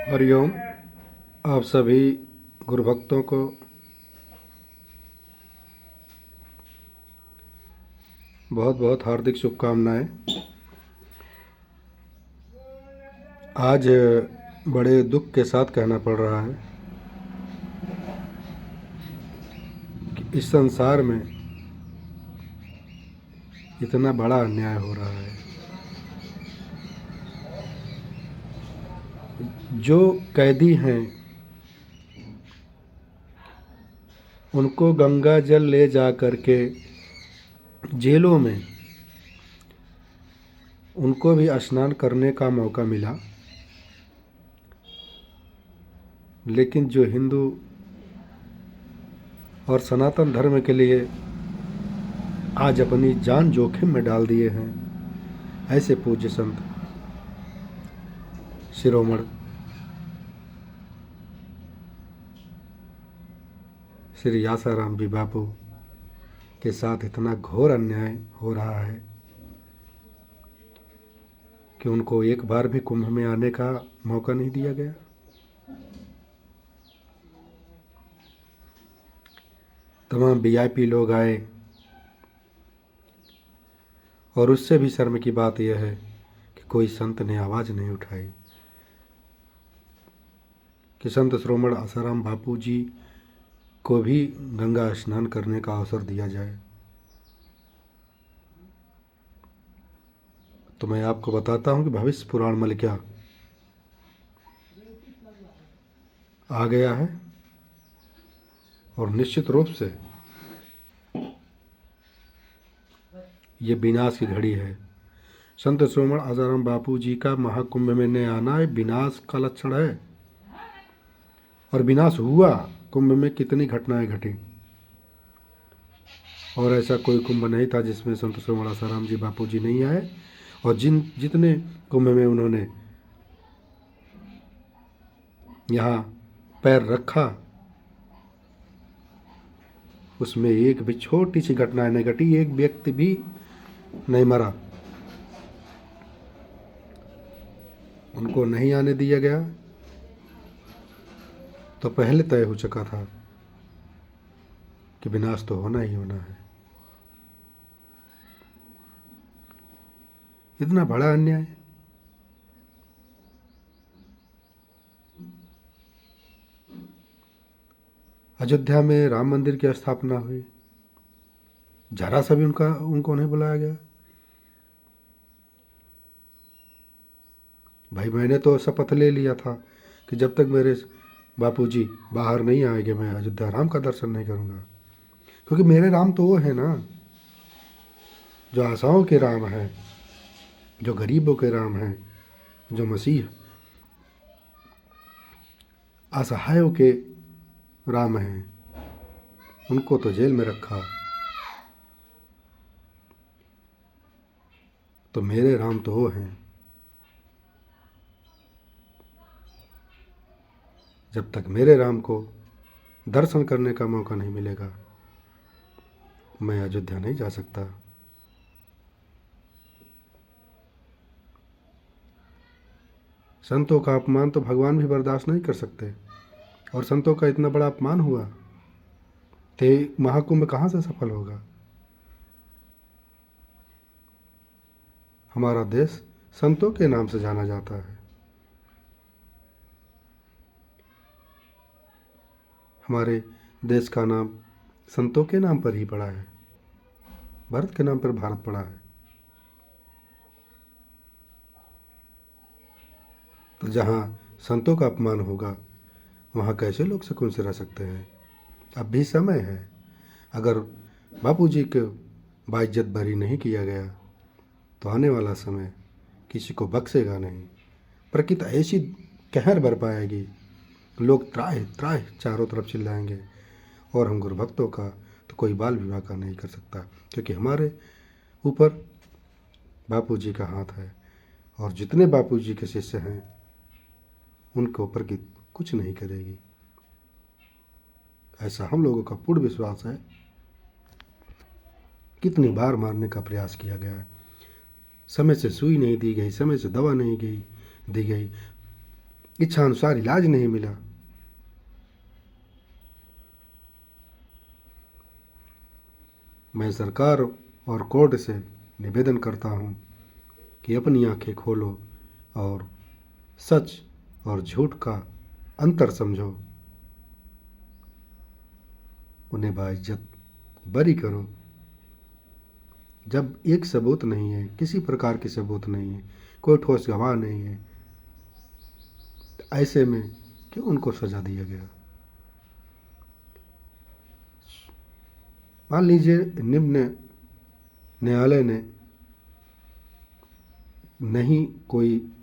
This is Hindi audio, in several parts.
हरिओम। आप सभी गुरु भक्तों को बहुत बहुत हार्दिक शुभकामनाएं। आज बड़े दुख के साथ कहना पड़ रहा है कि इस संसार में इतना बड़ा अन्याय हो रहा है। जो कैदी हैं उनको गंगा जल ले जा कर के जेलों में उनको भी स्नान करने का मौका मिला, लेकिन जो हिंदू और सनातन धर्म के लिए आज अपनी जान जोखिम में डाल दिए हैं, ऐसे पूज्य संत शिरोमणि श्री आसाराम जी बापू के साथ इतना घोर अन्याय हो रहा है कि उनको एक बार भी कुंभ में आने का मौका नहीं दिया गया। तमाम वीआईपी लोग आए और उससे भी शर्म की बात यह है कि कोई संत ने आवाज़ नहीं उठाई कि संत शिरोमणि आसाराम बापू जी को भी गंगा स्नान करने का अवसर दिया जाए। तो मैं आपको बताता हूं कि भविष्य पुराण में क्या आ गया है और निश्चित रूप से ये विनाश की घड़ी है। संत शिरोमणि आसाराम बापू जी का महाकुंभ में न आना विनाश का लक्षण है, और विनाश हुआ। कुंभ में कितनी घटनाएं घटी, और ऐसा कोई कुंभ नहीं था जिसमें संत शिरोमणि आसाराम जी बापू जी नहीं आए। और जितने कुंभ में उन्होंने यहाँ पैर रखा उसमें एक भी छोटी सी घटना नहीं घटी, एक व्यक्ति भी नहीं मरा। उनको नहीं आने दिया गया तो पहले तय हो चुका था कि विनाश तो होना ही होना है। इतना बड़ा अन्याय। अयोध्या में राम मंदिर की स्थापना हुई, जरा सा भी उनको नहीं बुलाया गया। भाई मैंने तो शपथ ले लिया था कि जब तक मेरे बापूजी बाहर नहीं आएंगे मैं अयोध्या राम का दर्शन नहीं करूंगा, क्योंकि मेरे राम तो वो है ना जो आशाओं के राम हैं, जो गरीबों के राम हैं, जो मसीह असहायों के राम हैं। उनको तो जेल में रखा, तो मेरे राम तो वो हैं। जब तक मेरे राम को दर्शन करने का मौका नहीं मिलेगा मैं अयोध्या नहीं जा सकता। संतों का अपमान तो भगवान भी बर्दाश्त नहीं कर सकते, और संतों का इतना बड़ा अपमान हुआ तो महाकुंभ कहाँ से सफल होगा। हमारा देश संतों के नाम से जाना जाता है। हमारे देश का नाम संतों के नाम पर ही पड़ा है, भारत के नाम पर भारत पड़ा है। तो जहाँ संतों का अपमान होगा वहाँ कैसे लोग सुकून से रह सकते हैं। अब भी समय है। अगर बापूजी को बाइज्जत बरी नहीं किया गया तो आने वाला समय किसी को बख्शेगा नहीं। प्रकृति ऐसी कहर बरपाएगी, लोग त्राह त्राह चारों तरफ चिल्लाएंगे, और हम गुरु भक्तों का तो कोई बाल विवाह का नहीं कर सकता, क्योंकि हमारे ऊपर बापूजी का हाथ है। और जितने बापूजी के शिष्य हैं उनके ऊपर की कुछ नहीं करेगी, ऐसा हम लोगों का पूर्ण विश्वास है। कितनी बार मारने का प्रयास किया गया है, समय से सुई नहीं दी गई, समय से दवा नहीं दी गई, इच्छानुसार इलाज नहीं मिला। मैं सरकार और कोर्ट से निवेदन करता हूँ कि अपनी आंखें खोलो और सच और झूठ का अंतर समझो। उन्हें बाइज्जत बरी करो। जब एक सबूत नहीं है, किसी प्रकार के सबूत नहीं है, कोई ठोस गवाह नहीं है, ऐसे में क्यों उनको सजा दिया गया? मान लीजिए निम्न न्यायालय ने नहीं कोई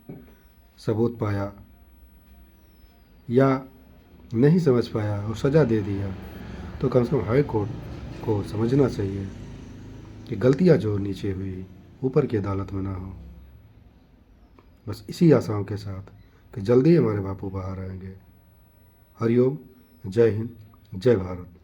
सबूत पाया या नहीं समझ पाया और सज़ा दे दिया, तो कम से कम हाई कोर्ट को समझना चाहिए कि गलतियां जो नीचे हुई ऊपर की अदालत में ना हो। बस इसी आशाओं के साथ कि जल्दी हमारे बापू बाहर आएंगे। हरिओम। जय हिंद, जय भारत।